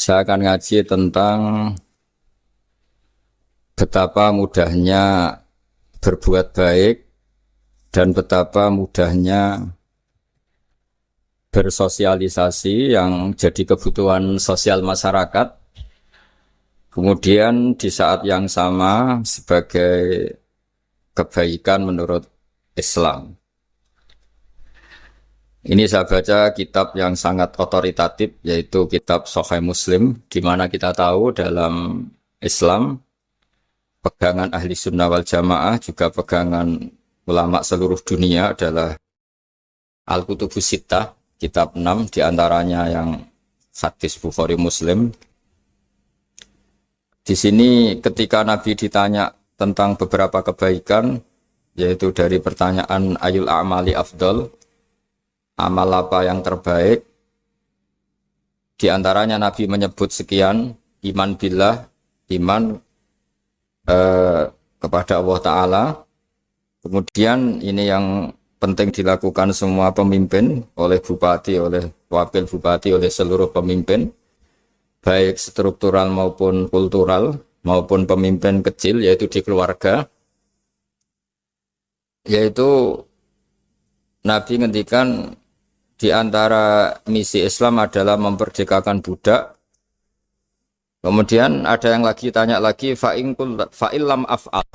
Saya akan ngaji tentang betapa mudahnya berbuat baik dan betapa mudahnya bersosialisasi yang jadi kebutuhan sosial masyarakat. Kemudian di saat yang sama sebagai kebaikan menurut Islam. Ini saya baca kitab yang sangat otoritatif, yaitu kitab Sahih Muslim, di mana kita tahu dalam Islam pegangan ahli sunnah wal jamaah juga pegangan ulama seluruh dunia adalah Al-Kutubus Sittah, kitab 6 diantaranya yang hadis Bukhari Muslim. Di sini ketika Nabi ditanya tentang beberapa kebaikan, yaitu dari pertanyaan ayul a'mali afdol, amal apa yang terbaik, diantaranya Nabi menyebut sekian: iman billah, iman kepada Allah Ta'ala. Kemudian ini yang penting dilakukan semua pemimpin, oleh bupati, oleh wakil bupati, oleh seluruh pemimpin, baik struktural maupun kultural, maupun pemimpin kecil, yaitu di keluarga. Yaitu Nabi ngendikan di antara misi Islam adalah memperdekakan budak. Kemudian ada yang lagi tanya lagi, fa'illam af'al.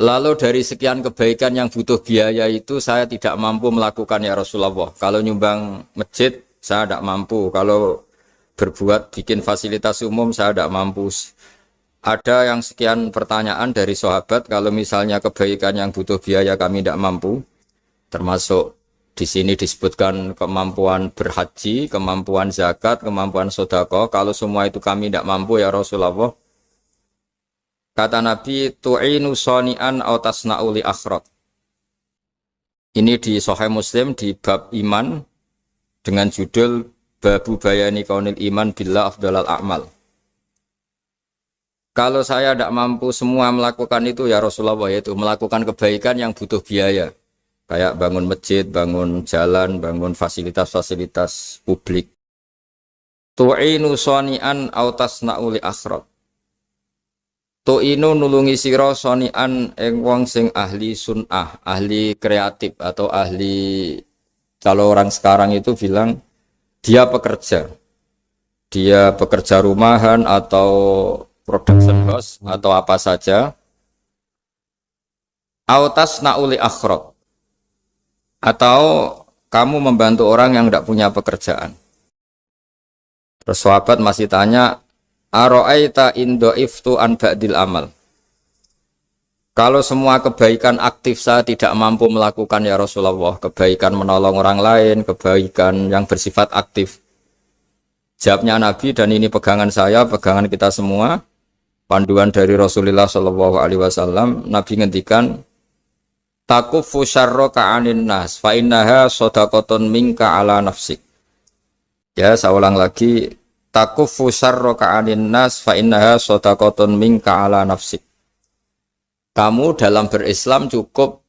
Lalu dari sekian kebaikan yang butuh biaya itu saya tidak mampu melakukan ya Rasulullah. Kalau nyumbang masjid saya tidak mampu. Kalau berbuat bikin fasilitas umum saya tidak mampu. Ada yang sekian pertanyaan dari sahabat, kalau misalnya kebaikan yang butuh biaya kami tidak mampu, termasuk di sini disebutkan kemampuan berhaji, kemampuan zakat, kemampuan sedekah. Kalau semua itu kami tidak mampu ya Rasulullah. Kata Nabi, tu'inu shani'an aw tasna'u li akhrat. Ini di Sahih Muslim di bab iman dengan judul Babu bayani kaunil iman billah afdalal a'mal. Kalau saya tidak mampu semua melakukan itu ya Rasulullah, yaitu melakukan kebaikan yang butuh biaya. Kayak bangun masjid, bangun jalan, bangun fasilitas-fasilitas publik. Tu'inu shani'an aw tasna'u li akhrat. Tu'inu nulungi sira shani'an ing wong sing ahli sun'ah, ahli kreatif atau ahli, kalau orang sekarang itu bilang dia pekerja. Dia pekerja rumahan atau production house atau apa saja. Aw tasna'u li akhrat. Atau kamu membantu orang yang tidak punya pekerjaan. Terus sahabat masih tanya, aro'aita indo'iftu an ba'dil amal. Kalau semua kebaikan aktif saya tidak mampu melakukan ya Rasulullah, kebaikan menolong orang lain, kebaikan yang bersifat aktif. Jawabnya Nabi, dan ini pegangan saya, pegangan kita semua, panduan dari Rasulullah SAW, Nabi ngendikan, takufu syarroka anin nas fa innaha shadaqatun minka ala nafsik. Ya, saya ulang lagi, takufu syarroka anin nas fa innaha shadaqatun minka ala nafsik. Kamu dalam berislam cukup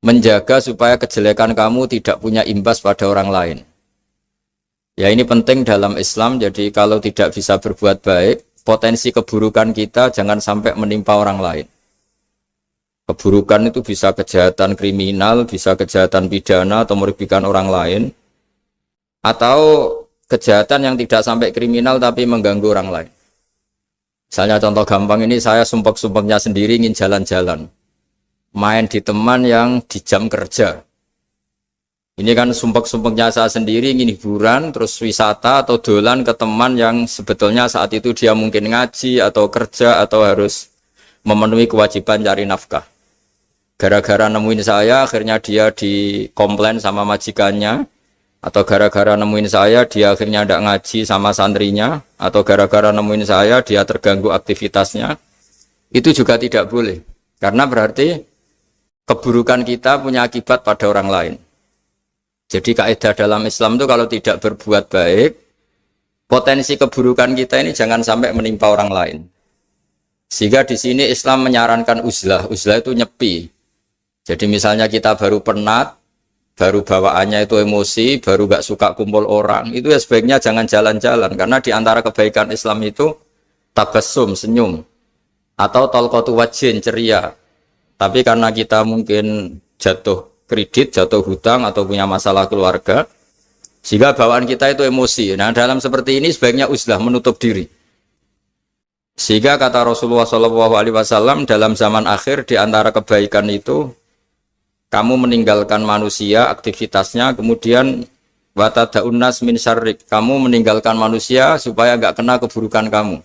menjaga supaya kejelekan kamu tidak punya imbas pada orang lain. Ya, ini penting dalam Islam. Jadi kalau tidak bisa berbuat baik, potensi keburukan kita jangan sampai menimpa orang lain. Keburukan itu bisa kejahatan kriminal, bisa kejahatan pidana atau merugikan orang lain, atau kejahatan yang tidak sampai kriminal tapi mengganggu orang lain. Misalnya contoh gampang ini, saya sumpek-sumpeknya sendiri ingin jalan-jalan, main di teman yang di jam kerja. Ini kan sumpek-sumpeknya saya sendiri ingin hiburan, terus wisata atau dolan ke teman yang sebetulnya saat itu dia mungkin ngaji atau kerja atau harus memenuhi kewajiban cari nafkah. Gara-gara nemuin saya, akhirnya dia dikomplain sama majikannya, atau gara-gara nemuin saya, dia akhirnya tidak ngaji sama santrinya, atau gara-gara nemuin saya, dia terganggu aktivitasnya. Itu juga tidak boleh, karena berarti keburukan kita punya akibat pada orang lain. Jadi kaidah dalam Islam itu kalau tidak berbuat baik, potensi keburukan kita ini jangan sampai menimpa orang lain. Sehingga di sini Islam menyarankan uzlah. Uzlah itu nyepi. Jadi misalnya kita baru penat, baru bawaannya itu emosi, baru gak suka kumpul orang, itu ya sebaiknya jangan jalan-jalan, karena di antara kebaikan Islam itu tabassum, senyum, atau talqatu wajhin, ceria. Tapi karena kita mungkin jatuh kredit, jatuh hutang, atau punya masalah keluarga, sehingga bawaan kita itu emosi. Nah, dalam seperti ini sebaiknya uzlah, menutup diri. Sehingga kata Rasulullah SAW dalam zaman akhir, di antara kebaikan itu kamu meninggalkan manusia aktivitasnya, kemudian watadaun nas min syarrik, kamu meninggalkan manusia supaya enggak kena keburukan kamu.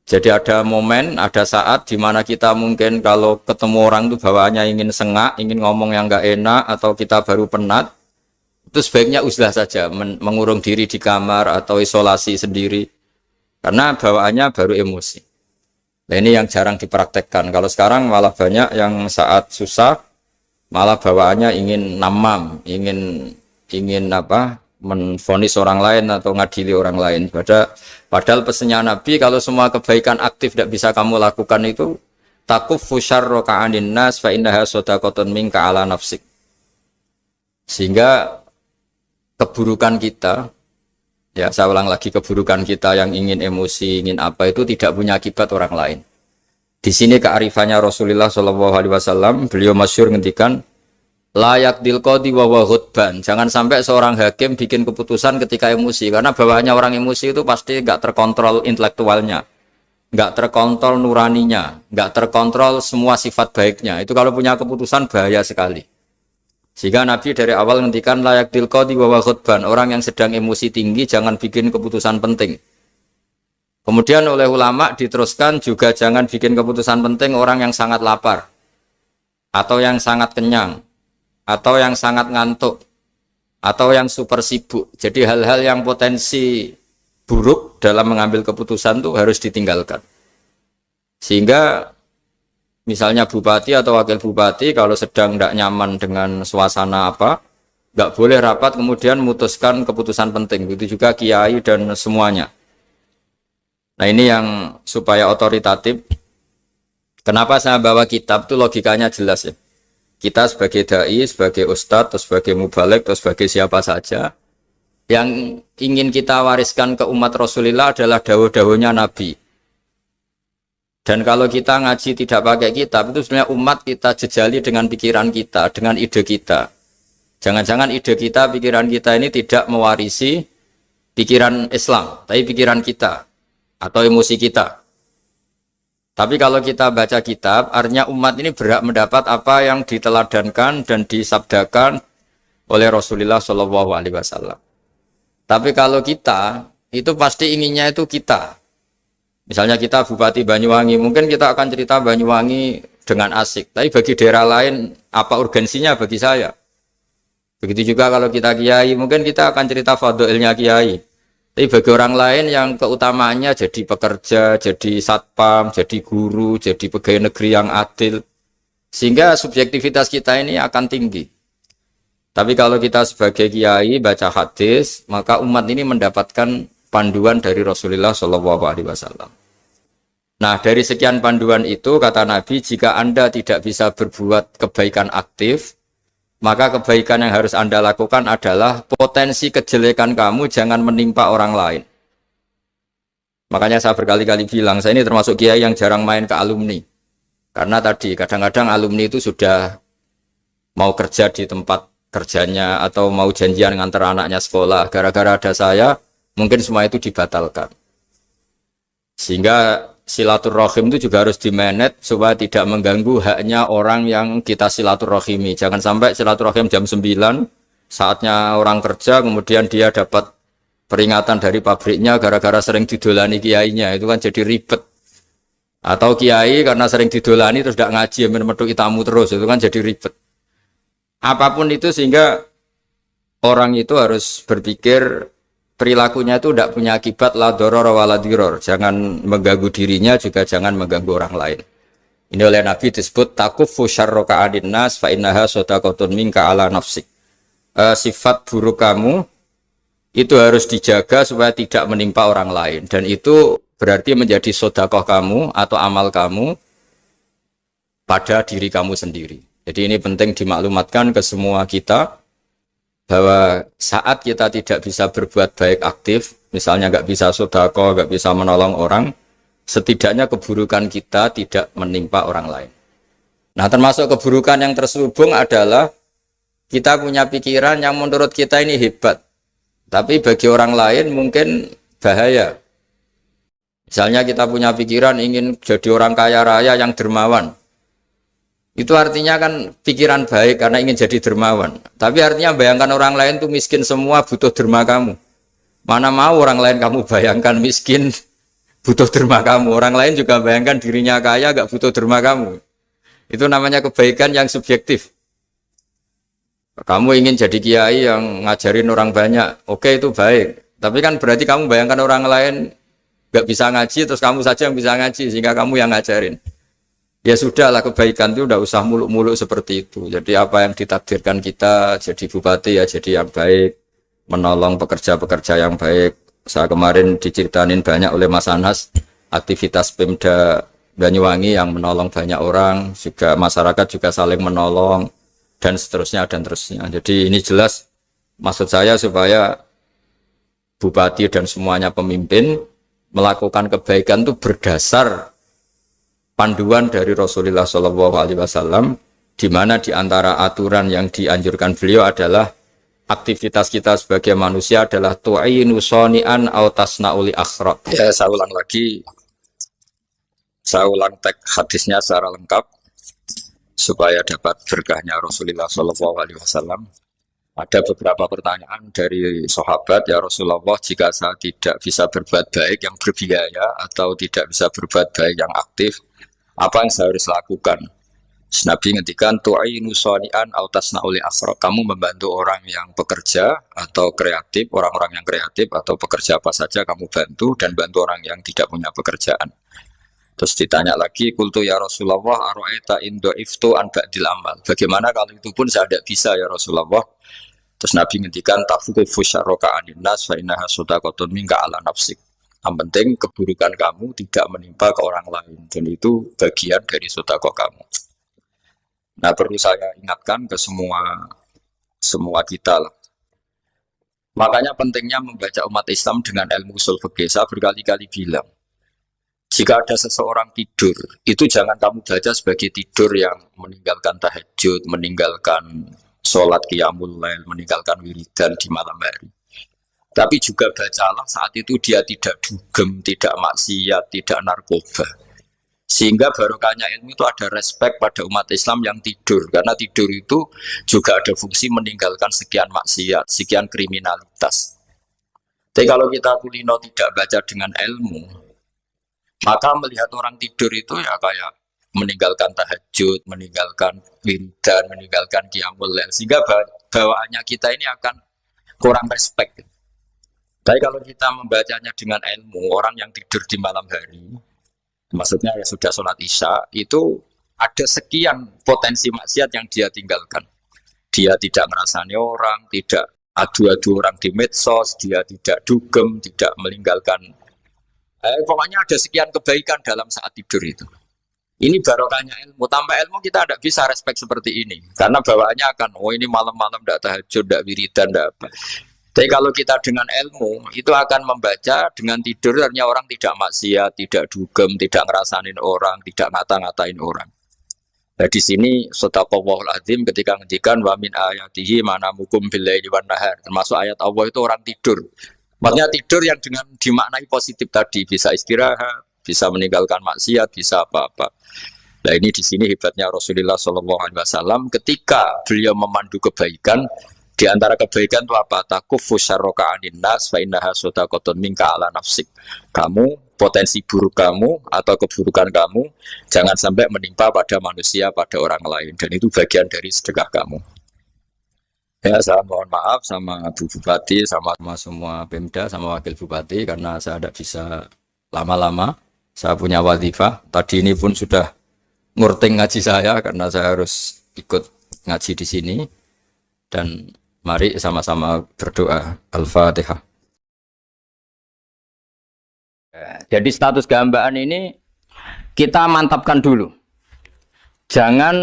Jadi ada momen, ada saat di mana kita mungkin kalau ketemu orang itu bawaannya ingin sengak, ingin ngomong yang enggak enak, atau kita baru penat, itu sebaiknya uzlah saja, mengurung diri di kamar atau isolasi sendiri, karena bawaannya baru emosi. Nah, ini yang jarang dipraktekkan. Kalau sekarang malah banyak yang saat susah malah bawaannya ingin namam, ingin apa, menvonis orang lain atau ngadili orang lain. Padahal pesannya Nabi, kalau semua kebaikan aktif tidak bisa kamu lakukan itu, takuffu syarra ka'anin nas fa innaha shadaqatun minka ala nafsik. Sehingga keburukan kita, ya saya ulang lagi, keburukan kita yang ingin emosi, ingin apa, itu tidak punya akibat orang lain. Di sini kearifannya Rasulullah SAW, beliau masyhur ngendikan, layak dilqadi wa ghadban. Jangan sampai seorang hakim bikin keputusan ketika emosi, karena bawaannya orang emosi itu pasti nggak terkontrol intelektualnya, nggak terkontrol nuraninya, nggak terkontrol semua sifat baiknya. Itu kalau punya keputusan bahaya sekali. Sehingga Nabi dari awal ngendikan layak dilqadi wa ghadban. Orang yang sedang emosi tinggi jangan bikin keputusan penting. Kemudian oleh ulama diteruskan juga jangan bikin keputusan penting orang yang sangat lapar, atau yang sangat kenyang, atau yang sangat ngantuk, atau yang super sibuk. Jadi hal-hal yang potensi buruk dalam mengambil keputusan itu harus ditinggalkan. Sehingga misalnya bupati atau wakil bupati kalau sedang tidak nyaman dengan suasana apa, nggak boleh rapat kemudian memutuskan keputusan penting. Begitu juga kiai dan semuanya. Nah, ini yang supaya otoritatif. Kenapa saya bawa kitab itu logikanya jelas ya. Kita sebagai dai, sebagai ustadz, atau sebagai mubalek, atau sebagai siapa saja, yang ingin kita wariskan ke umat Rasulullah adalah dawuh-dawuhnya Nabi. Dan kalau kita ngaji tidak pakai kitab, itu sebenarnya umat kita jejali dengan pikiran kita, dengan ide kita. Jangan-jangan ide kita, pikiran kita ini tidak mewarisi pikiran Islam, tapi pikiran kita atau emosi kita. Tapi kalau kita baca kitab, artinya umat ini berhak mendapat apa yang diteladankan dan disabdakan oleh Rasulullah SAW. Tapi kalau kita, itu pasti inginnya itu kita. Misalnya kita Bupati Banyuwangi, mungkin kita akan cerita Banyuwangi dengan asik. Tapi bagi daerah lain, apa urgensinya bagi saya? Begitu juga kalau kita kiai, mungkin kita akan cerita fadhilnya kiai. Tapi bagi orang lain yang keutamaannya jadi pekerja, jadi satpam, jadi guru, jadi pegawai negeri yang adil. Sehingga subjektivitas kita ini akan tinggi. Tapi kalau kita sebagai kiai baca hadis, maka umat ini mendapatkan panduan dari Rasulullah SAW. Nah, dari sekian panduan itu, kata Nabi, jika Anda tidak bisa berbuat kebaikan aktif, maka kebaikan yang harus Anda lakukan adalah potensi kejelekan kamu jangan menimpa orang lain. Makanya saya berkali-kali bilang, saya ini termasuk kiai yang jarang main ke alumni. Karena tadi, kadang-kadang alumni itu sudah mau kerja di tempat kerjanya, atau mau janjian ngantar anaknya sekolah. Gara-gara ada saya, mungkin semua itu dibatalkan. Sehingga silaturahim itu juga harus dimanage supaya tidak mengganggu haknya orang yang kita silaturahimi. Jangan sampai silaturahim jam 9, saatnya orang kerja, kemudian dia dapat peringatan dari pabriknya gara-gara sering didolani kiainya. Itu kan jadi ribet. Atau kiai karena sering didolani terus tidak ngaji, metu tamu terus, itu kan jadi ribet. Apapun itu, sehingga orang itu harus berpikir perilakunya itu tidak punya akibat la doror wa la diror. Jangan mengganggu dirinya, juga jangan mengganggu orang lain. Ini oleh Nabi disebut takuffu syarra ka'adin nas fa innaha shadaqatun minka ala nafsik. Sifat buruk kamu itu harus dijaga supaya tidak menimpa orang lain, dan itu berarti menjadi sedekah kamu atau amal kamu pada diri kamu sendiri. Jadi ini penting dimaklumatkan ke semua kita bahwa saat kita tidak bisa berbuat baik aktif, misalnya nggak bisa sedekah, nggak bisa menolong orang, setidaknya keburukan kita tidak menimpa orang lain. Nah, termasuk keburukan yang terselubung adalah kita punya pikiran yang menurut kita ini hebat, tapi bagi orang lain mungkin bahaya. Misalnya kita punya pikiran ingin jadi orang kaya raya yang dermawan. Itu artinya kan pikiran baik karena ingin jadi dermawan. Tapi artinya bayangkan orang lain tuh miskin semua butuh derma kamu. Mana mau orang lain kamu bayangkan miskin butuh derma kamu. Orang lain juga bayangkan dirinya kaya gak butuh derma kamu. Itu namanya kebaikan yang subjektif. Kamu ingin jadi kiai yang ngajarin orang banyak. Oke, itu baik. Tapi kan berarti kamu bayangkan orang lain gak bisa ngaji terus kamu saja yang bisa ngaji sehingga kamu yang ngajarin. Ya sudahlah, kebaikan itu udah usah muluk-muluk seperti itu. Jadi apa yang ditakdirkan kita jadi bupati ya jadi yang baik, menolong pekerja-pekerja yang baik. Saya kemarin diceritain banyak oleh Mas Anas aktivitas Pemda Banyuwangi yang menolong banyak orang, juga masyarakat juga saling menolong dan seterusnya dan terusnya. Jadi ini jelas maksud saya supaya bupati dan semuanya pemimpin melakukan kebaikan itu berdasar panduan dari Rasulullah SAW, di mana di antara aturan yang dianjurkan beliau adalah aktivitas kita sebagai manusia adalah tu'inu soni'an au tasna'uli akhraq. Ya, saya ulang lagi, saya ulang teks hadisnya secara lengkap supaya dapat berkahnya Rasulullah SAW. Ada beberapa pertanyaan dari sahabat, ya Rasulullah, jika saya tidak bisa berbuat baik yang berbiaya atau tidak bisa berbuat baik yang aktif, apa yang saya harus lakukan? Nabi ngendikan tu'inu shani'an aw tasna'uli asra. Kamu membantu orang yang bekerja atau kreatif, orang-orang yang kreatif atau pekerja apa saja kamu bantu dan bantu orang yang tidak punya pekerjaan. Terus ditanya lagi, qultu ya Rasulullah ara'aita in du'iftu an ba'dil amal. Bagaimana kalau itu pun saya tidak bisa ya Rasulullah? Terus Nabi ngendikan tafuqifu syarraka 'anin nas fa innaha shadaqatun minka 'ala nafsik. Yang penting keburukan kamu tidak menimpa ke orang lain dan itu bagian dari sedekah kamu. Nah, perlu saya ingatkan ke semua kita lah. Makanya pentingnya membaca umat Islam dengan ilmu usul fikih. Saya berkali-kali bilang, jika ada seseorang tidur, itu jangan kamu baca sebagai tidur yang meninggalkan tahajud, meninggalkan sholat qiyamul lail, meninggalkan wiridan di malam hari. Tapi juga bacalah saat itu dia tidak dugem, tidak maksiat, tidak narkoba. Sehingga barokahnya ilmu itu ada respek pada umat Islam yang tidur. Karena tidur itu juga ada fungsi meninggalkan sekian maksiat, sekian kriminalitas. Tapi kalau kita kulino tidak baca dengan ilmu, maka melihat orang tidur itu ya kayak meninggalkan tahajud, meninggalkan wiridan, meninggalkan qiyamul lail. Sehingga bawaannya kita ini akan kurang respek. Tapi kalau kita membacanya dengan ilmu, orang yang tidur di malam hari, maksudnya ya sudah sholat isya, itu ada sekian potensi maksiat yang dia tinggalkan. Dia tidak merasani orang, tidak adu-adu orang di medsos, dia tidak dugem, tidak meninggalkan. Pokoknya ada sekian kebaikan dalam saat tidur itu. Ini barokahnya ilmu. Tanpa ilmu kita tidak bisa respek seperti ini. Karena bawaannya akan, oh ini malam-malam tidak tahajud, tidak wiridan, tidak apa. Tapi kalau kita dengan ilmu, itu akan membaca dengan tidur, artinya orang tidak maksiat, tidak dugem, tidak ngerasain orang, tidak ngata-ngatain orang. Nah di sini sadaqallahul azim ketika ngendikan wa min ayatihi manamukum billaili wan nahar. Termasuk ayat Allah itu orang tidur. Maksudnya tidur yang dengan dimaknai positif tadi, bisa istirahat, bisa meninggalkan maksiat, bisa apa-apa. Nah ini di sini hebatnya Rasulullah SAW ketika beliau memandu kebaikan. Di antara kebaikan itu apa? Takufu syarroka anin nas fa innaha shadaqatun minka 'ala nafsik. Kamu, potensi buruk kamu atau keburukan kamu jangan sampai menimpa pada manusia, pada orang lain, dan itu bagian dari sedekah kamu. Ya, saya mohon maaf sama Bu Bupati, sama semua Pemda, sama Wakil Bupati karena saya tidak bisa lama-lama. Saya punya wadifah. Tadi ini pun sudah ngurting ngaji saya karena saya harus ikut ngaji di sini. Dan mari sama-sama berdoa. Al-Fatihah. Jadi status kehambaan ini kita mantapkan dulu. Jangan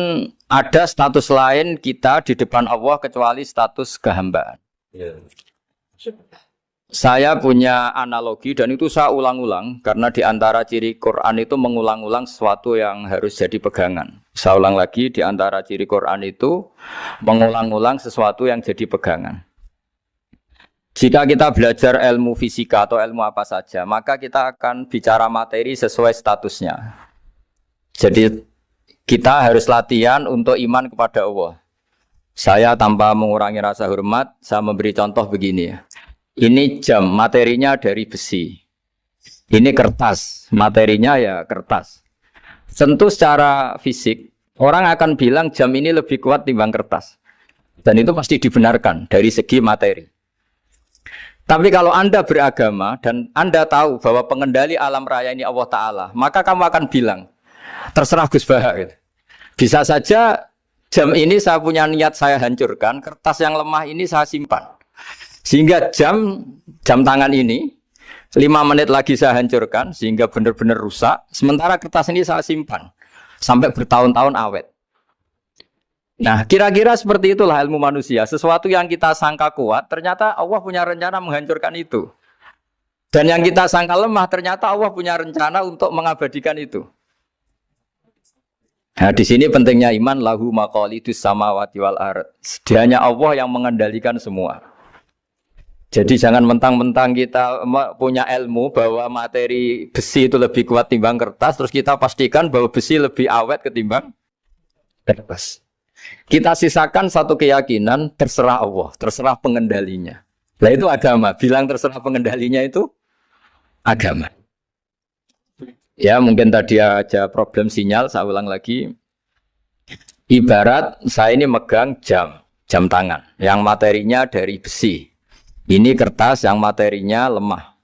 ada status lain kita di depan Allah kecuali status kehambaan. Saya punya analogi dan itu saya ulang-ulang karena di antara ciri Quran itu mengulang-ulang sesuatu yang harus jadi pegangan. Saya ulang lagi, di antara ciri Quran itu mengulang-ulang sesuatu yang jadi pegangan. Jika kita belajar ilmu fisika atau ilmu apa saja, maka kita akan bicara materi sesuai statusnya. Jadi kita harus latihan untuk iman kepada Allah. Saya tanpa mengurangi rasa hormat, saya memberi contoh begini ya. Ini jam, materinya dari besi. Ini kertas, materinya ya kertas. Tentu secara fisik, orang akan bilang jam ini lebih kuat timbang kertas. Dan itu pasti dibenarkan dari segi materi. Tapi kalau Anda beragama dan Anda tahu bahwa pengendali alam raya ini Allah Ta'ala, maka kamu akan bilang, terserah Gus Baha. Gitu. Bisa saja jam ini saya punya niat saya hancurkan, kertas yang lemah ini saya simpan. Sehingga jam tangan ini 5 menit lagi saya hancurkan sehingga benar-benar rusak. Sementara kertas ini saya simpan sampai bertahun-tahun awet. Nah, kira-kira seperti itulah ilmu manusia. Sesuatu yang kita sangka kuat, ternyata Allah punya rencana menghancurkan itu. Dan yang kita sangka lemah, ternyata Allah punya rencana untuk mengabadikan itu. Nah, di sini pentingnya iman, lahu maqalidus samawati wal ardh. Hanya Allah yang mengendalikan semua. Jadi jangan mentang-mentang kita punya ilmu bahwa materi besi itu lebih kuat timbang kertas, terus kita pastikan bahwa besi lebih awet ketimbang kertas. Kita sisakan satu keyakinan, terserah Allah, terserah pengendalinya. Nah itu agama, bilang terserah pengendalinya itu agama. Ya mungkin tadi aja problem sinyal, saya ulang lagi. Ibarat saya ini megang jam tangan, yang materinya dari besi. Ini kertas yang materinya lemah.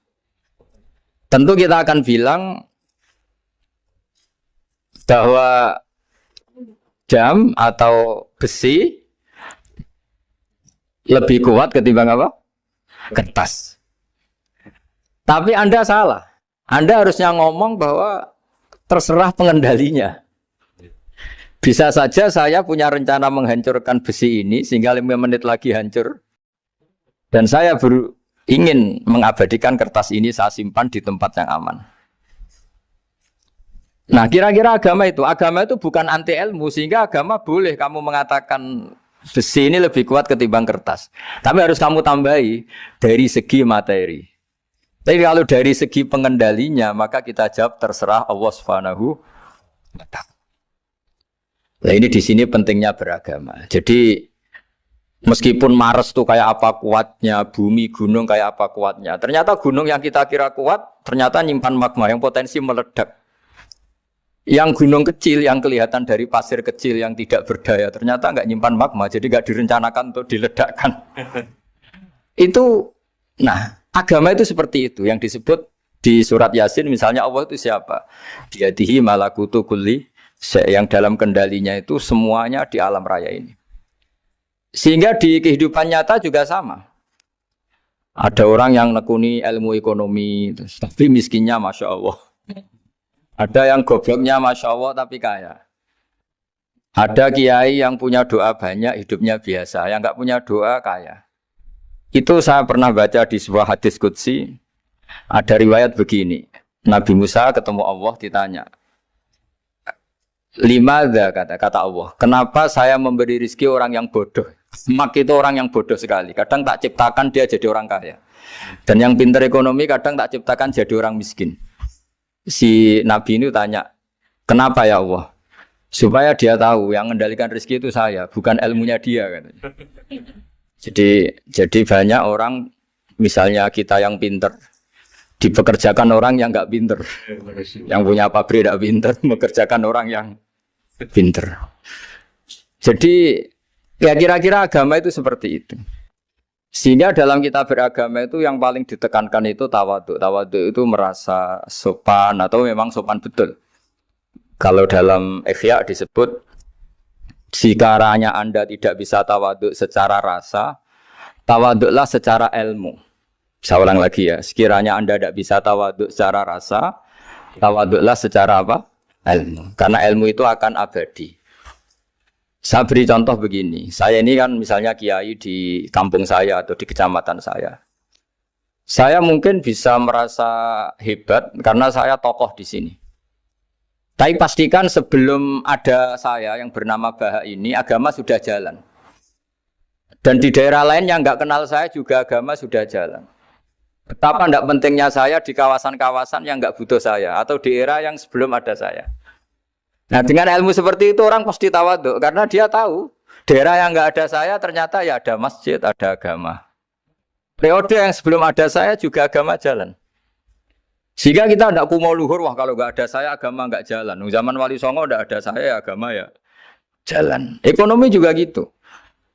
Tentu kita akan bilang bahwa jam atau besi lebih kuat ketimbang apa? Kertas. Tapi Anda salah. Anda harusnya ngomong bahwa terserah pengendalinya. Bisa saja saya punya rencana menghancurkan besi ini sehingga 5 menit lagi hancur. Dan saya ingin mengabadikan kertas ini saya simpan di tempat yang aman. Nah kira-kira agama itu bukan anti ilmu. Sehingga agama boleh kamu mengatakan besi ini lebih kuat ketimbang kertas. Tapi harus kamu tambahi dari segi materi. Tapi kalau dari segi pengendalinya maka kita jawab terserah Allah Subhanahu wa ta'ala. Nah ini di sini pentingnya beragama. Jadi meskipun Mars tuh kayak apa kuatnya, bumi, gunung kayak apa kuatnya. Ternyata gunung yang kita kira kuat, ternyata nyimpan magma yang potensi meledak. Yang gunung kecil, yang kelihatan dari pasir kecil yang tidak berdaya, ternyata nggak nyimpan magma, jadi nggak direncanakan untuk diledakkan. Itu, nah agama itu seperti itu, yang disebut di surat Yasin misalnya Allah itu siapa? Biyadihi malakutu kulli, yang dalam kendalinya itu semuanya di alam raya ini. Sehingga di kehidupan nyata juga sama. Ada orang yang nekuni ilmu ekonomi, tapi miskinnya Masya Allah. Ada yang gobloknya Masya Allah tapi kaya. Ada kiai yang punya doa banyak, hidupnya biasa. Yang nggak punya doa kaya. Itu saya pernah baca di sebuah hadis qudsi. Ada riwayat begini. Nabi Musa ketemu Allah ditanya. Limadza kata Allah. Kenapa saya memberi rezeki orang yang bodoh? Mak itu orang yang bodoh sekali. Kadang tak ciptakan dia jadi orang kaya. Dan yang pintar ekonomi kadang tak ciptakan jadi orang miskin. Si Nabi ini tanya, kenapa ya Allah? Supaya dia tahu yang mengendalikan rezeki itu saya, bukan ilmunya dia. Katanya. Jadi banyak orang, misalnya kita yang pintar, dipekerjakan orang yang nggak pintar. Yang punya pabrik tidak pintar, mengerjakan orang yang pintar. Jadi ya kira-kira agama itu seperti itu. Sehingga dalam kita beragama itu yang paling ditekankan itu tawadhu. Tawadhu itu merasa sopan atau memang sopan betul. Kalau dalam Ihya disebut sekiranya Anda tidak bisa tawadhu secara rasa, tawadhulah secara ilmu. Saya ulang lagi ya, sekiranya Anda tidak bisa tawadhu secara rasa, tawadhulah secara apa? Ilmu. Karena ilmu itu akan abadi. Saya beri contoh begini. Saya ini kan misalnya kiai di kampung saya atau di kecamatan saya. Saya mungkin bisa merasa hebat karena saya tokoh di sini. Tapi pastikan sebelum ada saya yang bernama Baha ini, agama sudah jalan. Dan di daerah lain yang nggak kenal saya juga agama sudah jalan. Betapa tidak pentingnya saya di kawasan-kawasan yang nggak butuh saya atau di era yang sebelum ada saya. Nah dengan ilmu seperti itu orang pasti tawaduk karena dia tahu daerah yang nggak ada saya ternyata ya ada masjid, ada agama. Periode yang sebelum ada saya juga agama jalan. Sehingga kita tidak kumo luhur, wah kalau nggak ada saya agama nggak jalan. Zaman Wali Songo tidak ada saya agama ya jalan. Ekonomi juga gitu.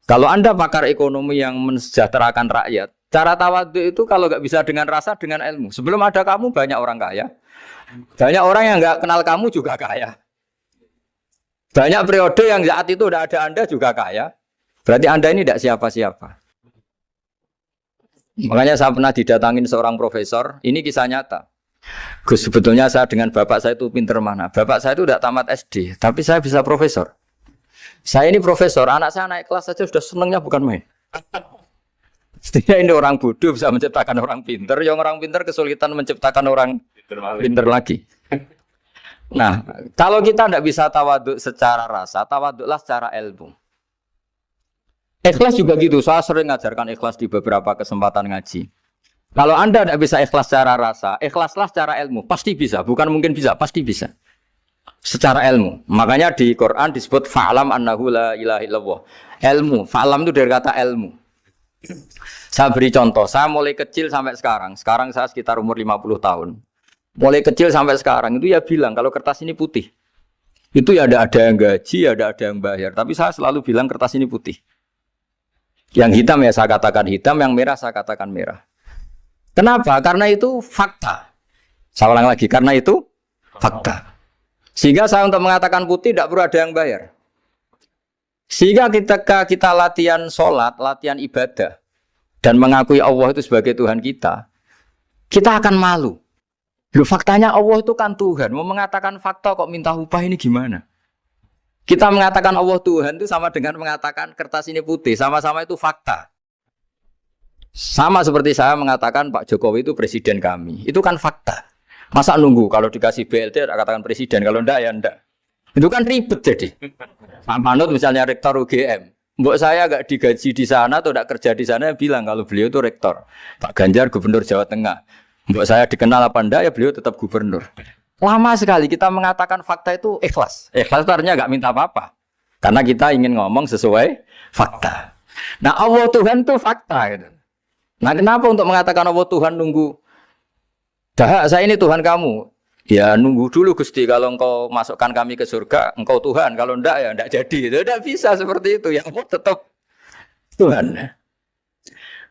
Kalau Anda pakar ekonomi yang mensejahterakan rakyat, cara tawaduk itu kalau nggak bisa dengan rasa, dengan ilmu. Sebelum ada kamu banyak orang kaya. Banyak orang yang nggak kenal kamu juga kaya. Banyak periode yang saat itu udah ada Anda juga kaya. Berarti Anda ini tidak siapa-siapa. Makanya saya pernah didatangin seorang profesor, ini kisah nyata. Gus, sebetulnya saya dengan bapak saya itu pinter mana? Bapak saya itu tidak tamat SD, tapi saya bisa profesor. Saya ini profesor, anak saya naik kelas saja sudah senangnya bukan main. Setidaknya ini orang bodoh bisa menciptakan orang pinter, yang orang pinter kesulitan menciptakan orang pinter lagi. Nah, kalau kita tidak bisa tawaduk secara rasa, tawaduklah secara ilmu. Ikhlas juga gitu, saya sering ngajarkan ikhlas di beberapa kesempatan ngaji. Kalau Anda tidak bisa ikhlas secara rasa, ikhlaslah secara ilmu, pasti bisa, bukan mungkin bisa, pasti bisa. Secara ilmu. Makanya di Quran disebut fa'lam annahu la ilaha illallah. Ilmu, fa'lam itu dari kata ilmu. Saya beri contoh, saya mulai kecil sampai sekarang. Sekarang saya sekitar umur 50 tahun. Mulai kecil sampai sekarang itu ya bilang kalau kertas ini putih. Itu ya ada yang gaji, ada yang bayar. Tapi saya selalu bilang kertas ini putih. Yang hitam ya saya katakan hitam, yang merah saya katakan merah. Kenapa? Karena itu fakta. Saya ulang lagi, karena itu fakta. Sehingga saya untuk mengatakan putih tidak perlu ada yang bayar. Sehingga ketika kita latihan sholat, latihan ibadah, dan mengakui Allah itu sebagai Tuhan kita akan malu. Loh, faktanya Allah itu kan Tuhan. Mau mengatakan fakta kok minta upah ini gimana? Kita mengatakan Allah Tuhan itu sama dengan mengatakan kertas ini putih. Sama-sama itu fakta. Sama seperti saya mengatakan Pak Jokowi itu presiden kami. Itu kan fakta. Masa nunggu kalau dikasih BLT katakan presiden, kalau enggak ya enggak. Itu kan ribet jadi. Pak Manut misalnya rektor UGM. Mbok saya enggak digaji di sana atau enggak kerja di sana bilang kalau beliau itu rektor. Pak Ganjar gubernur Jawa Tengah. Mbok saya dikenal apa enggak ya beliau tetap gubernur. Lama sekali kita mengatakan fakta itu ikhlas. Ikhlas itu artinya enggak minta apa-apa. Karena kita ingin ngomong sesuai fakta. Nah Allah Tuhan itu fakta gitu. Nah kenapa untuk mengatakan Allah Tuhan nunggu? Dah, saya ini Tuhan kamu. Ya nunggu dulu Gusti, kalau engkau masukkan kami ke surga, engkau Tuhan. Kalau enggak ya enggak jadi. Itu enggak bisa seperti itu. Ya Allah tetap Tuhan.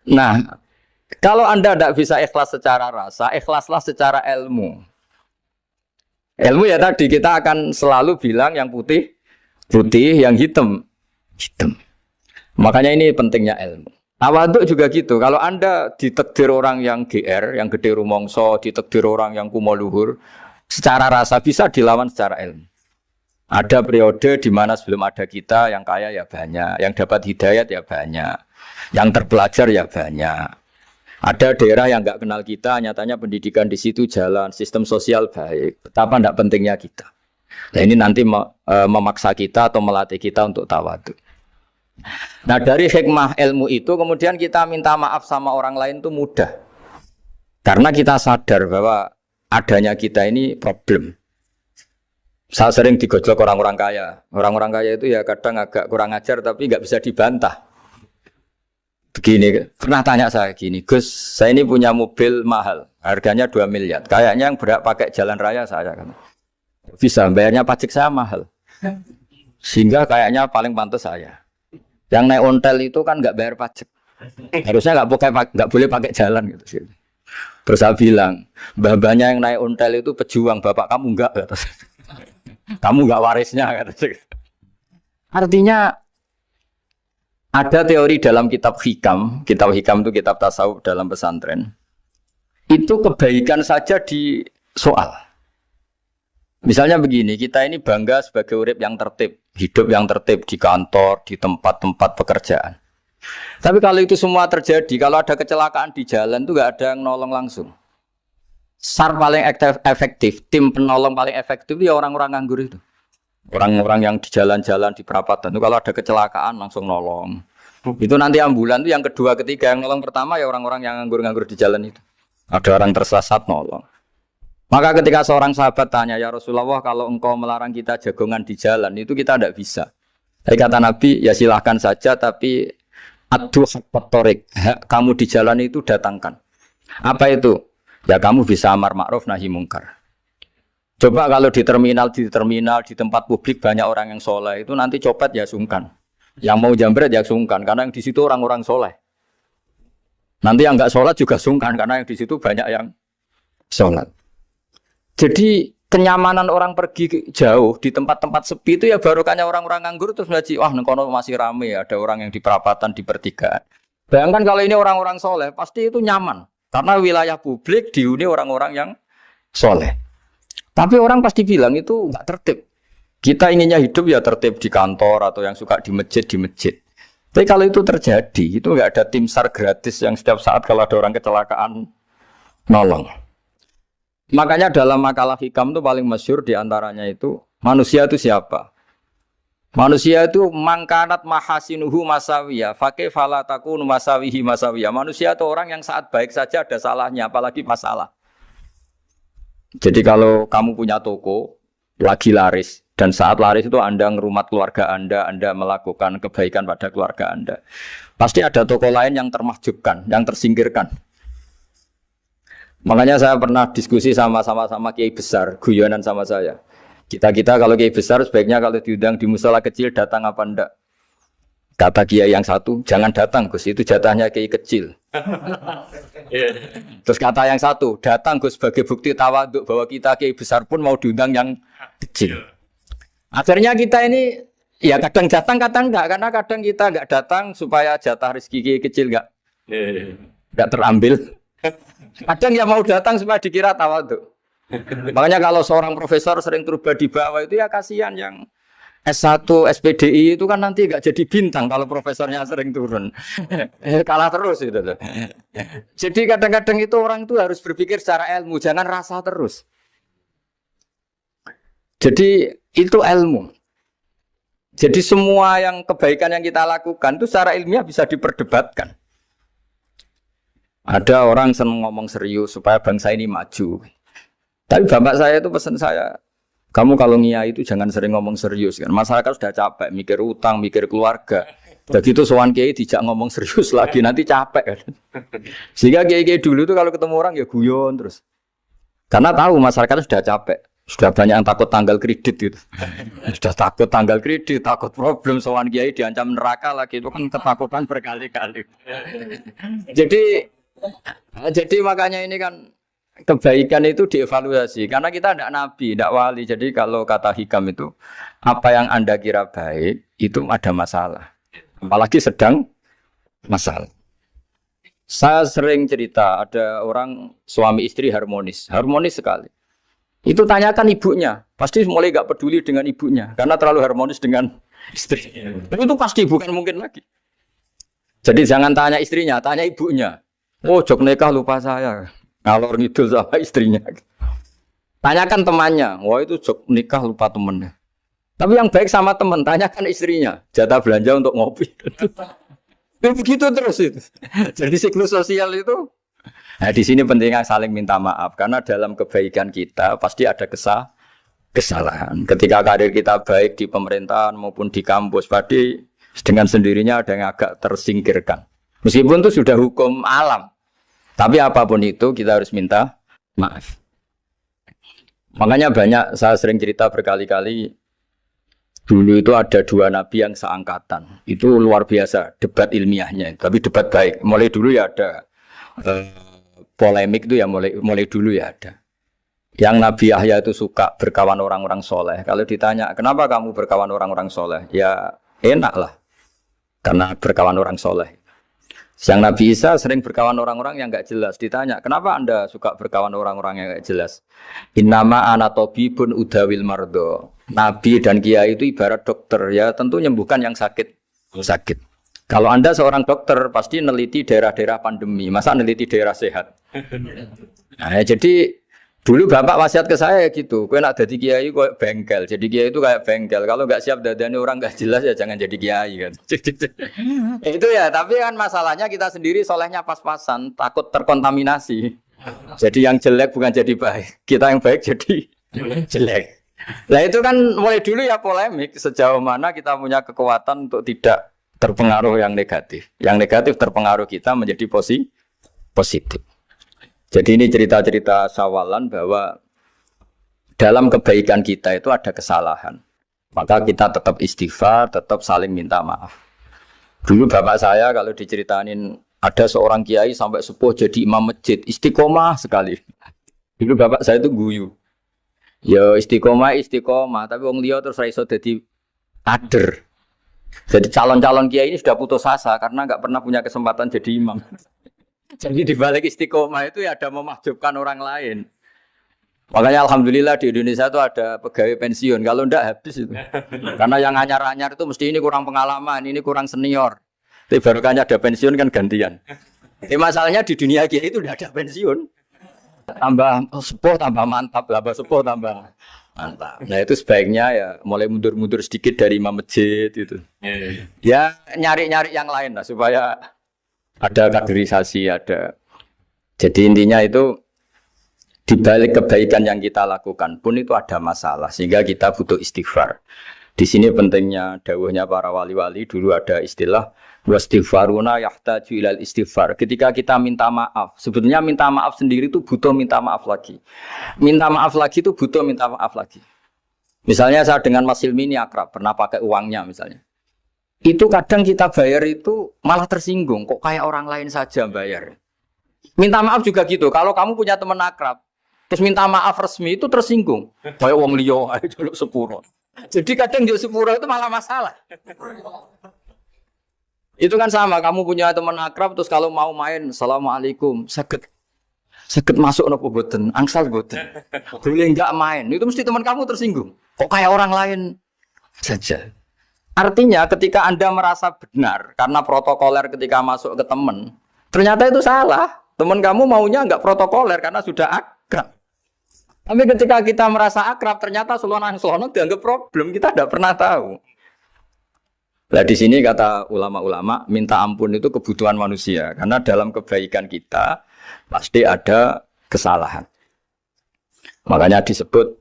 Nah, kalau Anda enggak bisa ikhlas secara rasa, ikhlaslah secara ilmu. Ilmu ya tadi kita akan selalu bilang yang putih, putih, yang hitam, hitam. Makanya ini pentingnya ilmu. Tawaduk juga gitu. Kalau Anda ditakdir orang yang GR, yang gede rumongso, ditakdir orang yang kumo luhur, secara rasa bisa dilawan secara ilmu. Ada periode di mana sebelum ada kita yang kaya ya banyak, yang dapat hidayat ya banyak, yang terpelajar ya banyak. Ada daerah yang nggak kenal kita, nyatanya pendidikan di situ jalan, sistem sosial baik. Betapa tidak pentingnya kita. Nah ini nanti memaksa kita atau melatih kita untuk tawaduk. Nah dari hikmah ilmu itu kemudian kita minta maaf sama orang lain itu mudah. Karena kita sadar bahwa adanya kita ini problem. Saya sering digojlok orang-orang kaya. Orang-orang kaya itu ya kadang agak kurang ajar tapi nggak bisa dibantah. Begini, pernah tanya saya gini, Gus, saya ini punya mobil mahal, harganya 2 miliar. Kayaknya yang berak pakai jalan raya saya kan. Bisa, bayarnya pajak saya mahal. Sehingga kayaknya paling pantas saya. Yang naik ontel itu kan nggak bayar pajak. Harusnya nggak boleh pakai jalan gitu. Terus saya bilang, mbah-mbahnya yang naik ontel itu pejuang, bapak kamu enggak. Kamu enggak warisnya. Artinya ada teori dalam kitab hikam itu kitab tasawuf dalam pesantren. Itu kebaikan saja di soal. Misalnya begini, kita ini bangga sebagai urip yang tertib, hidup yang tertib di kantor, di tempat-tempat pekerjaan. Tapi kalau itu semua terjadi, kalau ada kecelakaan di jalan itu nggak ada yang nolong langsung. SAR paling efektif, tim penolong paling efektif itu ya orang-orang nganggur itu. Orang-orang yang di jalan-jalan di perapatan itu kalau ada kecelakaan langsung nolong. Itu nanti ambulan itu yang kedua, ketiga, yang nolong pertama ya orang-orang yang nganggur-nganggur di jalan itu. Ada orang tersesat nolong. Maka ketika seorang sahabat tanya, ya Rasulullah, kalau engkau melarang kita jagongan di jalan, itu kita tidak bisa. Tapi kata Nabi, ya silahkan saja, tapi adu haqq thoriq, kamu di jalan itu datangkan. Apa itu? Ya kamu bisa amar ma'ruf nahi mungkar. Coba kalau di terminal, di tempat publik banyak orang yang soleh, itu nanti copet ya sungkan. Yang mau jambret ya sungkan, karena yang di situ orang-orang soleh. Nanti yang nggak sholat juga sungkan, karena yang di situ banyak yang sholat. Jadi kenyamanan orang pergi jauh di tempat-tempat sepi itu ya barokahnya orang-orang nganggur terus ngaji, wah nengkono masih rame ya, ada orang yang di perapatan, di pertigaan. Bayangkan kalau ini orang-orang soleh, pasti itu nyaman. Karena wilayah publik dihuni orang-orang yang soleh. Tapi orang pasti bilang itu nggak tertib. Kita inginnya hidup ya tertib di kantor atau yang suka di masjid, di masjid. Tapi kalau itu terjadi, itu nggak ada tim SAR gratis yang setiap saat kalau ada orang kecelakaan nolong. Makanya dalam makalah hikam itu paling masyhur diantaranya itu manusia itu siapa? Manusia itu mangkanat mahasinuhu masawiyah, fakih falatakun masawihi masawiyah. Manusia itu orang yang saat baik saja ada salahnya, apalagi masalah. Jadi kalau kamu punya toko lagi laris dan saat laris itu Anda ngerumat keluarga Anda melakukan kebaikan pada keluarga Anda, pasti ada toko lain yang termahjubkan, yang tersingkirkan. Makanya saya pernah diskusi sama kiai besar, guyonan sama saya. Kita kalau kiai besar sebaiknya kalau diundang di musala kecil datang apa enggak? Kata kiai yang satu, jangan datang Gus, itu jatahnya kiai kecil. Terus kata yang satu, datang Gus sebagai bukti tawaduk bahwa kita kiai besar pun mau diundang yang kecil. Akhirnya kita ini ya kadang datang kadang enggak, karena kadang kita enggak datang supaya jatah rezeki kiai kecil enggak terambil. Kadang yang mau datang supaya dikira tawaduk. Makanya kalau seorang profesor sering terubah di bawah itu ya kasihan yang S1, SPDI itu kan nanti nggak jadi bintang kalau profesornya sering turun. Kalah terus itu. Jadi kadang-kadang itu orang itu harus berpikir secara ilmu, jangan rasa terus. Jadi itu ilmu. Jadi semua yang kebaikan yang kita lakukan itu secara ilmiah bisa diperdebatkan. Ada orang senang ngomong serius supaya bangsa ini maju. Tapi bapak saya itu pesan saya, kamu kalau ngiyai itu jangan sering ngomong serius kan. Masyarakat sudah capek mikir utang, mikir keluarga. Jadi itu sowan kiai dijak ngomong serius lagi nanti capek kan. Sehingga kiai dulu itu kalau ketemu orang ya guyon terus. Karena tahu masyarakat sudah capek. Sudah banyak yang takut tanggal kredit gitu. Sudah takut tanggal kredit, takut problem sowan kiai diancam neraka lagi, itu kan ketakutan berkali-kali. Jadi makanya ini kan kebaikan itu dievaluasi karena kita tidak nabi, tidak wali. Jadi kalau kata hikam itu apa yang Anda kira baik itu ada masalah. Apalagi sedang masalah. Saya sering cerita ada orang suami istri harmonis sekali. Itu tanyakan ibunya, pasti mulai gak peduli dengan ibunya karena terlalu harmonis dengan istri. Tapi itu pasti bukan mungkin lagi. Jadi jangan tanya istrinya, tanya ibunya. Oh, jok nikah lupa saya. Ngalor ngidul sama istrinya. Tanyakan temannya. Wah, itu jok nikah lupa temennya. Tapi yang baik sama teman, tanyakan istrinya. Jatah belanja untuk ngopi. Begitu terus itu. Jadi siklus sosial itu. Nah, di sini pentingnya saling minta maaf. Karena dalam kebaikan kita pasti ada kesalahan. Ketika karir kita baik di pemerintahan maupun di kampus, pasti dengan sendirinya ada yang agak tersingkirkan. Meskipun itu sudah hukum alam. Tapi apapun itu kita harus minta maaf. Makanya banyak, saya sering cerita berkali-kali, dulu itu ada dua nabi yang seangkatan. Itu luar biasa debat ilmiahnya, tapi debat baik. Mulai dulu ya ada polemik itu ya mulai dulu ya ada. Yang Nabi Yahya itu suka berkawan orang-orang soleh. Kalau ditanya, kenapa kamu berkawan orang-orang soleh? Ya enak lah, karena berkawan orang soleh. Yang Nabi Isa sering berkawan orang-orang yang nggak jelas. Ditanya, kenapa Anda suka berkawan orang-orang yang nggak jelas? Innama ana tabibun udawil mardo. Nabi dan kiai itu ibarat dokter, ya tentu menyembuhkan yang sakit. Sakit. Kalau Anda seorang dokter, pasti neliti daerah-daerah pandemi. Masa neliti daerah sehat? Nah, jadi dulu Bapak wasiat ke saya gitu. Kowe nak jadi kiai kok bengkel. Jadi kiai itu kayak bengkel. Kalau nggak siap dadani orang nggak jelas ya jangan jadi kiai kan. Itu ya, tapi kan masalahnya kita sendiri solehnya pas-pasan, takut terkontaminasi. Jadi yang jelek bukan jadi baik. Kita yang baik jadi jelek. Nah itu kan mulai dulu ya polemik sejauh mana kita punya kekuatan untuk tidak terpengaruh yang negatif. Yang negatif terpengaruh kita menjadi positif. Jadi ini cerita-cerita sawalan bahwa dalam kebaikan kita itu ada kesalahan. Maka kita tetap istighfar, tetap saling minta maaf. Dulu bapak saya kalau diceritain ada seorang kiai sampai sepuh jadi imam masjid, istiqomah sekali. Dulu bapak saya itu guyu. Ya istiqomah, tapi wong liya terus ra iso dadi kader. Jadi calon-calon kiai ini sudah putus asa karena nggak pernah punya kesempatan jadi imam. Jadi di balik istiqomah itu ya ada memahjubkan orang lain. Makanya alhamdulillah di Indonesia itu ada pegawai pensiun. Kalau enggak habis itu. Karena yang anyar-anyar itu mesti ini kurang pengalaman, ini kurang senior. Tapi barokahnya ada pensiun kan gantian. Masalahnya di dunia kiai itu udah ada pensiun. Tambah sepuh tambah mantap, tambah sepuh tambah mantap. Nah itu sebaiknya ya mulai mundur-mundur sedikit dari imam masjid itu. Ya nyari-nyari yang lain lah supaya ada kaderisasi, ada. Jadi intinya itu di balik kebaikan yang kita lakukan pun itu ada masalah sehingga kita butuh istighfar. Di sini pentingnya dawuhnya para wali-wali, dulu ada istilah wastighfaruna yahtaju ilal istighfar. Ketika kita minta maaf, sebetulnya minta maaf sendiri itu butuh minta maaf lagi. Minta maaf lagi itu butuh minta maaf lagi. Misalnya saya dengan Mas Hilmi ini akrab, pernah pakai uangnya misalnya. Itu kadang kita bayar itu malah tersinggung, kok kayak orang lain saja bayar. Minta maaf juga gitu, kalau kamu punya teman akrab, terus minta maaf resmi itu tersinggung. Kayak wong liya ae jaluk sepuro. Jadi kadang jaluk sepuro itu malah masalah. Itu kan sama, kamu punya teman akrab terus kalau mau main, assalamualaikum, sakit masuk nopo boten, angsal boten. Boleh enggak main, itu mesti teman kamu tersinggung. Kok kayak orang lain saja. Artinya ketika Anda merasa benar karena protokoler ketika masuk ke teman, ternyata itu salah. Teman kamu maunya enggak protokoler karena sudah akrab. Tapi ketika kita merasa akrab, ternyata selonang-selonang dianggap problem, kita tidak pernah tahu. Nah di sini kata ulama-ulama, minta ampun itu kebutuhan manusia. Karena dalam kebaikan kita, pasti ada kesalahan. Makanya disebut,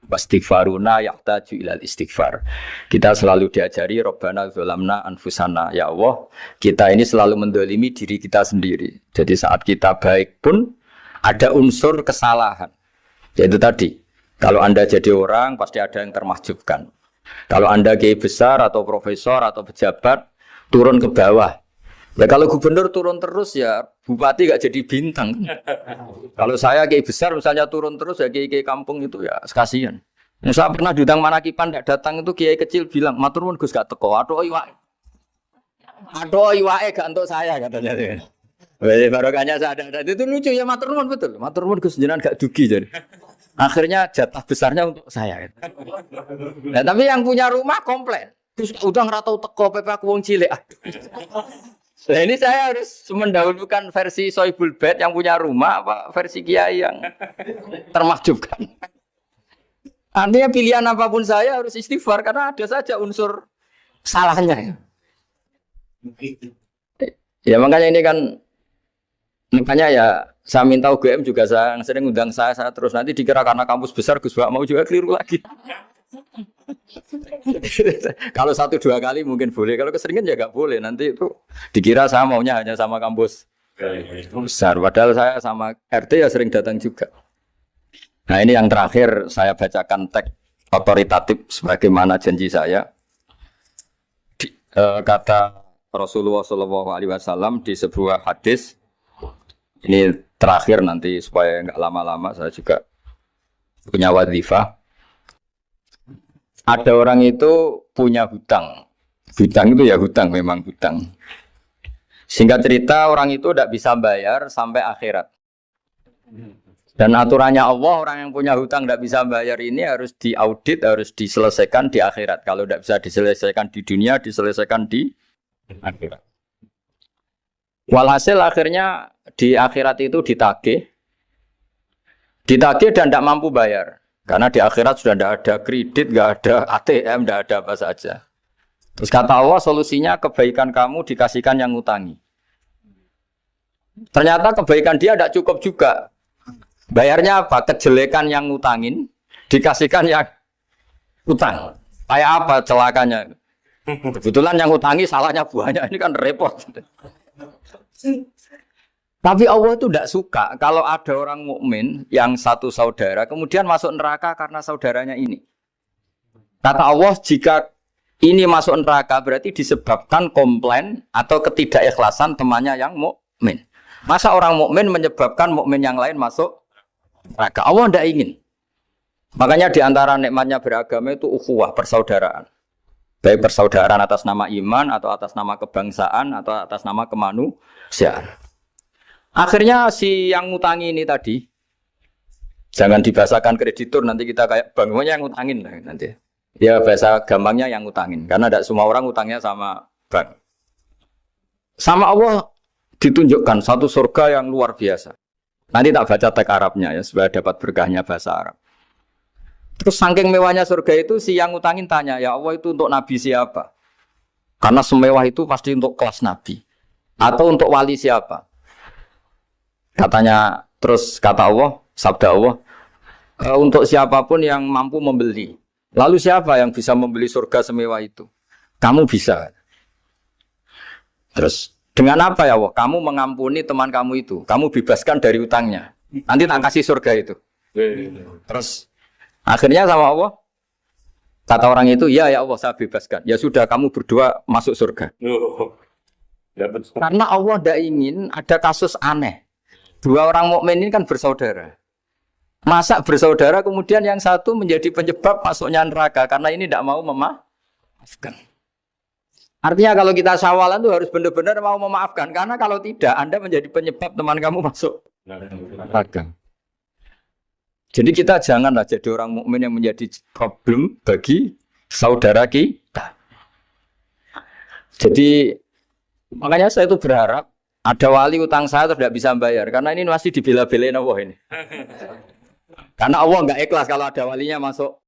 wastighfaruna yahtaju ilal istighfar. Kita selalu diajari, Rabbana dzolamna anfusana. Ya Allah, kita ini selalu mendolimi diri kita sendiri. Jadi saat kita baik pun, ada unsur kesalahan. Yaitu tadi, kalau Anda jadi orang, pasti ada yang termahjubkan. Kalau Anda kiai besar atau profesor atau pejabat turun ke bawah. Ya kalau gubernur turun terus ya bupati gak jadi bintang. Kalau saya kiai besar misalnya turun terus ya kiai kampung itu ya kasihan. Saya pernah diundang Manakipan tidak datang itu kiai kecil bilang matur nuwun Gus gak teko. Aduh iwake gak untuk saya katanya. Barokahnya saya ada. Itu lucu ya matur nuwun betul. Matur nuwun Gus jenengan gak dugi jadi. Akhirnya jatah besarnya untuk saya. Nah, tapi yang punya rumah komplain. Terus udah ngeratau teko PP aku wong cilik. Nah ini saya harus mendahulukan versi Soibul Bait yang punya rumah apa versi Kiai yang termahjubkan. Artinya pilihan apapun saya harus istighfar karena ada saja unsur salahnya. Ya makanya ini kan makanya ya saya minta UGM juga saya sering undang saya terus nanti dikira karena kampus besar Gus Bak mau juga keliru lagi. Kalau 1-2 kali mungkin boleh, kalau keseringan ya nggak boleh. Nanti itu dikira saya maunya hanya sama kampus besar, padahal saya sama RT ya sering datang juga. Nah ini yang terakhir saya bacakan teks otoritatif sebagaimana janji saya. Kata Rasulullah SAW di sebuah hadis. Ini terakhir nanti supaya nggak lama-lama saya juga punya wadhifah. Ada orang itu punya hutang. Hutang itu ya hutang, memang hutang. Singkat cerita orang itu tidak bisa bayar sampai akhirat. Dan aturannya Allah, orang yang punya hutang tidak bisa bayar ini harus diaudit, harus diselesaikan di akhirat. Kalau tidak bisa diselesaikan di dunia, diselesaikan di akhirat. Walhasil akhirnya di akhirat itu ditagih dan tidak mampu bayar. Karena di akhirat sudah tidak ada kredit, tidak ada ATM, tidak ada apa saja. Terus kata Allah, solusinya kebaikan kamu dikasihkan yang ngutangi. Ternyata kebaikan dia tidak cukup juga. Bayarnya apa? Kejelekan yang ngutangin dikasihkan yang utang. Kayak apa celakanya? Kebetulan yang ngutangi salahnya buahnya, ini kan repot. Tapi Allah itu tidak suka kalau ada orang mukmin yang satu saudara kemudian masuk neraka karena saudaranya ini. Kata Allah, jika ini masuk neraka berarti disebabkan komplain atau ketidakikhlasan temannya yang mukmin. Masa orang mukmin menyebabkan mukmin yang lain masuk neraka? Allah tidak ingin. Makanya di antara nikmatnya beragama itu ukhuwah, persaudaraan. Baik persaudaraan atas nama iman atau atas nama kebangsaan atau atas nama kemanusiaan. Akhirnya si yang ngutangi ini tadi, jangan dibahasakan kreditur, nanti kita kayak bangunnya yang ngutangin lah nanti. Ya bahasa gampangnya yang ngutangin, karena tidak semua orang ngutangnya sama bank. Sama Allah ditunjukkan satu surga yang luar biasa. Nanti tak baca teks Arabnya ya, supaya dapat berkahnya bahasa Arab. Terus saking mewahnya surga itu, si yang ngutangin tanya, ya Allah itu untuk nabi siapa? Karena semewah itu pasti untuk kelas nabi. Atau untuk wali siapa? Katanya, terus kata Allah, sabda Allah, untuk siapapun yang mampu membeli. Lalu siapa yang bisa membeli surga semewah itu? Kamu bisa. Terus, dengan apa ya Allah? Kamu mengampuni teman kamu itu. Kamu bebaskan dari utangnya. Nanti tak kasih surga itu. Terus, akhirnya sama Allah, kata orang itu, ya Allah saya bebaskan. Ya sudah, kamu berdua masuk surga. Karena Allah tidak ingin ada kasus aneh. Dua orang mukmin ini kan bersaudara. Masa bersaudara kemudian yang satu menjadi penyebab masuknya neraka karena ini tidak mau memaafkan. Artinya kalau kita syawalan itu harus benar-benar mau memaafkan. Karena kalau tidak, Anda menjadi penyebab teman kamu masuk neraka. Jadi kita janganlah jadi orang mukmin yang menjadi problem bagi saudara kita. Jadi makanya saya itu berharap ada wali utang saya tidak bisa bayar karena ini masih dibela-belain Allah ini. Karena Allah nggak ikhlas kalau ada walinya masuk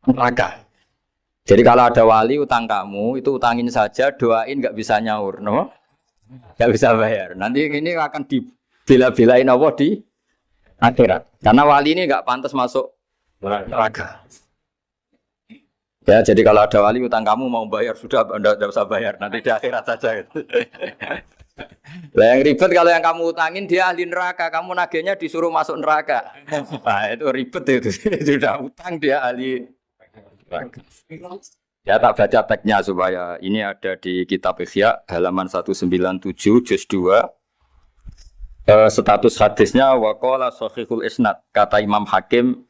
neraka. Jadi kalau ada wali utang kamu itu utangin saja, doain nggak bisa nyaur, no? Nggak bisa bayar. Nanti ini akan dibela-belain Allah di akhirat. Karena wali ini nggak pantas masuk neraka. Ya, jadi kalau ada wali utang kamu mau bayar sudah Anda tidak usah bayar, nanti di akhirat saja. Lah yang ribet kalau yang kamu utangin dia ahli neraka, kamu nagihnya disuruh masuk neraka. Nah, itu ribet itu. Sudah utang dia ahli neraka. Ya tak baca teksnya supaya ini ada di kitab Ihya halaman 197 juz 2. Status hadisnya waqala sahihul isnad, kata Imam Hakim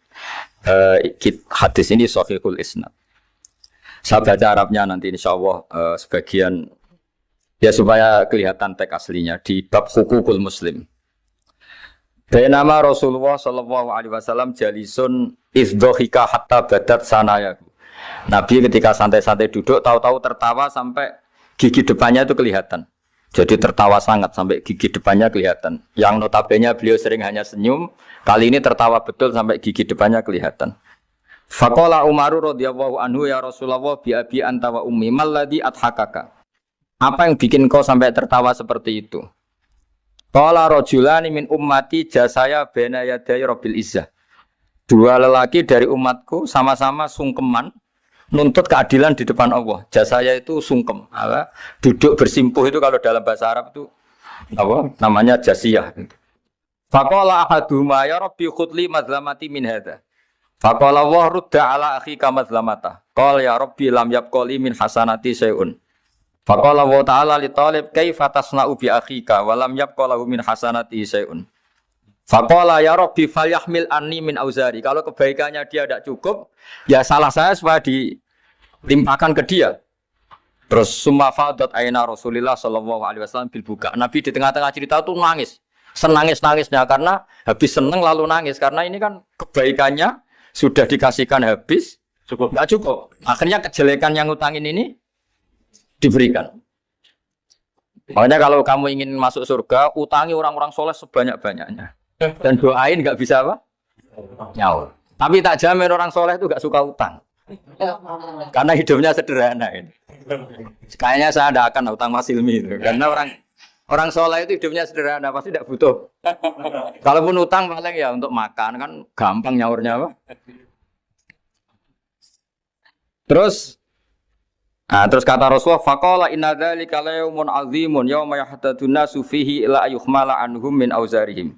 hadis ini sahihul isnad. Saya baca Arabnya nanti insyaallah sebagian ya supaya kelihatan teks aslinya di bab hukukul muslim. Bainama Rasulullah sallallahu alaihi wasallam jalisun izdhika hatta badat sanayahu. Nabi ketika santai-santai duduk tahu-tahu tertawa sampai gigi depannya itu kelihatan. Jadi tertawa sangat sampai gigi depannya kelihatan. Yang notabene beliau sering hanya senyum, kali ini tertawa betul sampai gigi depannya kelihatan. Faqala Umar radhiyallahu anhu ya Rasulullah bi abi anta wa ummi malladhi adhakaka. Apa yang bikin kau sampai tertawa seperti itu? Qala rajulani min ummati jasaya baina yaday rabbil izzah. Dua lelaki dari umatku sama-sama sungkeman nuntut keadilan di depan Allah. Jasaya itu sungkem, duduk bersimpuh itu kalau dalam bahasa Arab itu apa? Namanya jasiyah. Faqala ahaduhuma ya rabbi khudli madlamati min hadza. Faqala wa rudda ala akhika madlamata. Qala ya rabbi lam yabqali min hasanati syai'un. Faqala wa ta'ala li talib kaifa tasna'u bi akhika wa lam yabqalahu min hasanati syai'un. Faqala ya rabbi falyahmil anni min auzari. Kalau kebaikannya dia tidak cukup, ya salah saya supaya dilimpahkan ke dia. Terus summa fadat aina Rasulillah sallallahu alaihi wasallam bil buka. Nabi di tengah-tengah cerita tuh nangis. Senangis-nangisnya karena habis seneng lalu nangis karena ini kan kebaikannya sudah dikasihkan habis cukup enggak cukup. Akhirnya kejelekan yang utangin ini diberikan. Makanya kalau kamu ingin masuk surga, utangi orang-orang soleh sebanyak-banyaknya. Dan doain nggak bisa apa? Nyaur. Tapi tak jamin orang soleh itu nggak suka utang. Karena hidupnya sederhana ini. Kayaknya saya tidak akan utang Mas Ilmi itu. Karena orang soleh itu hidupnya sederhana, pasti tidak butuh. Kalaupun utang paling ya untuk makan kan gampang nyaurnya apa? Terus kata Rasulullah, faqala inna dzalika la yaumun 'azimun yauma yahtadun nasu fihi ila yuhmala anhum min auzarihim.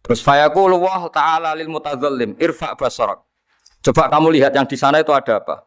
Terus fayaqulu Allah ta'ala lil mutadzallim irfa basarak. Coba kamu lihat yang di sana itu ada apa?